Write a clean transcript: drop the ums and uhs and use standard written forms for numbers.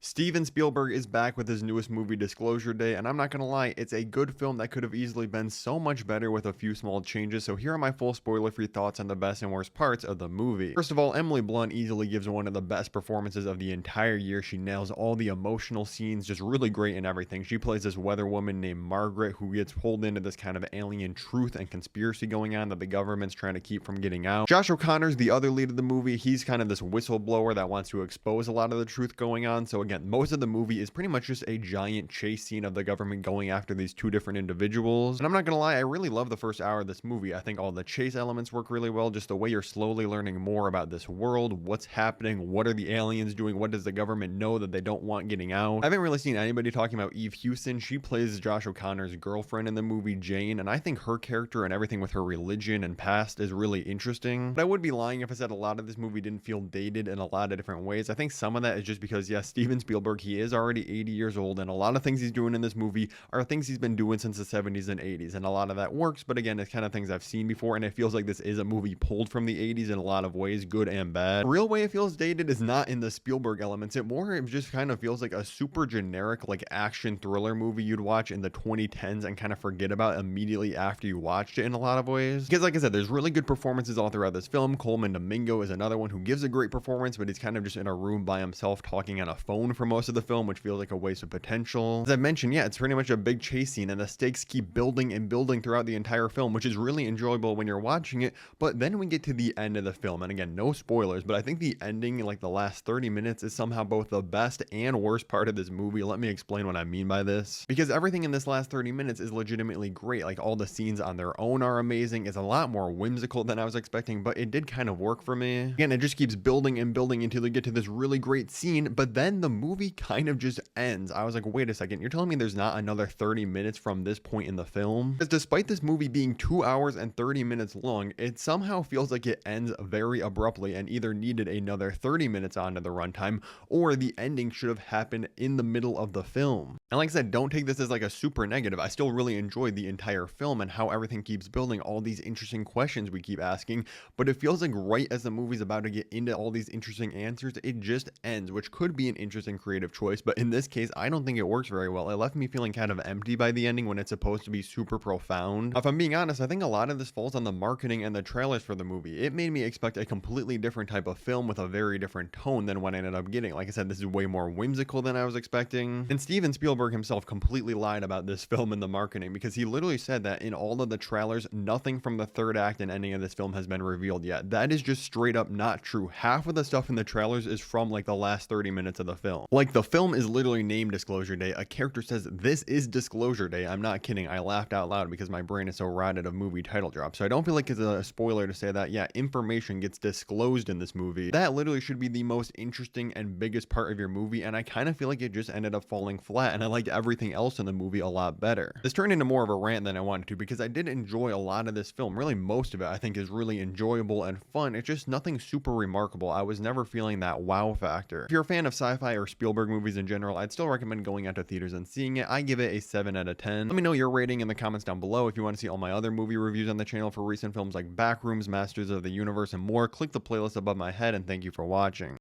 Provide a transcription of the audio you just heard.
Steven Spielberg is back with his newest movie, Disclosure Day, and I'm not gonna lie, it's a good film that could have easily been so much better with a few small changes, so here are my full spoiler-free thoughts on the best and worst parts of the movie. First of all, Emily Blunt easily gives one of the best performances of the entire year. She nails all the emotional scenes, just really great in everything. She plays this weather woman named Margaret, who gets pulled into this kind of alien truth and conspiracy going on that the government's trying to keep from getting out. Josh O'Connor's the other lead of the movie. He's kind of this whistleblower that wants to expose a lot of the truth going on, so again, most of the movie is pretty much just a giant chase scene of the government going after these two different individuals. And I'm not gonna lie, I really love the first hour of this movie. I think all the chase elements work really well, just the way you're slowly learning more about this world, what's happening, what are the aliens doing, what does the government know that they don't want getting out. I haven't really seen anybody talking about Eve Houston. She plays Josh O'Connor's girlfriend in the movie, Jane, and I think her character and everything with her religion and past is really interesting. But I would be lying if I said a lot of this movie didn't feel dated in a lot of different ways. I think some of that is just because, yes, Steven Spielberg, he is already 80 years old, and a lot of things he's doing in this movie are things he's been doing since the 70s and 80s, and a lot of that works, but again, it's kind of things I've seen before, and it feels like this is a movie pulled from the 80s in a lot of ways, good and bad. The real way it feels dated is not in the Spielberg elements. It just kind of feels like a super generic, like, action thriller movie you'd watch in the 2010s and kind of forget about immediately after you watched it in a lot of ways. Because like I said, there's really good performances all throughout this film. Coleman Domingo is another one who gives a great performance, but he's kind of just in a room by himself talking on a phone for most of the film, which feels like a waste of potential. As I mentioned, yeah, it's pretty much a big chase scene, and the stakes keep building and building throughout the entire film, which is really enjoyable when you're watching it. But then we get to the end of the film, and again, no spoilers, but I think the ending, like the last 30 minutes, is somehow both the best and worst part of this movie. Let me explain what I mean by this. Because everything in this last 30 minutes is legitimately great. Like, all the scenes on their own are amazing. It's a lot more whimsical than I was expecting, but it did kind of work for me. Again, it just keeps building and building until they get to this really great scene, but then the movie kind of just ends. I was like, wait a second, you're telling me there's not another 30 minutes from this point in the film? Because despite this movie being 2 hours and 30 minutes long, it somehow feels like it ends very abruptly and either needed another 30 minutes onto the runtime, or the ending should have happened in the middle of the film. And like I said, don't take this as like a super negative. I still really enjoyed the entire film and how everything keeps building, all these interesting questions we keep asking, but it feels like right as the movie's about to get into all these interesting answers, it just ends, which could be an interesting creative choice, but in this case, I don't think it works very well. It left me feeling kind of empty by the ending when it's supposed to be super profound. If I'm being honest, I think a lot of this falls on the marketing and the trailers for the movie. It made me expect a completely different type of film with a very different tone than what I ended up getting. Like I said, this is way more whimsical than I was expecting. And Steven Spielberg himself completely lied about this film in the marketing, because he literally said that in all of the trailers, nothing from the third act and ending of this film has been revealed yet. That is just straight up not true. Half of the stuff in the trailers is from like the last 30 minutes of the film. Like, the film is literally named Disclosure Day. A character says, "This is Disclosure Day." I'm not kidding. I laughed out loud because my brain is so rotted of movie title drops. So I don't feel like it's a spoiler to say that, yeah, information gets disclosed in this movie. That literally should be the most interesting and biggest part of your movie, and I kind of feel like it just ended up falling flat, and I liked everything else in the movie a lot better. This turned into more of a rant than I wanted to, because I did enjoy a lot of this film. Really, most of it I think is really enjoyable and fun. It's just nothing super remarkable. I was never feeling that wow factor. If you're a fan of sci-fi or Spielberg movies in general, I'd still recommend going out to theaters and seeing it. I give it a 7 out of 10. Let me know your rating in the comments down below. If you want to see all my other movie reviews on the channel for recent films like Backrooms, Masters of the Universe, and more, click the playlist above my head, and thank you for watching.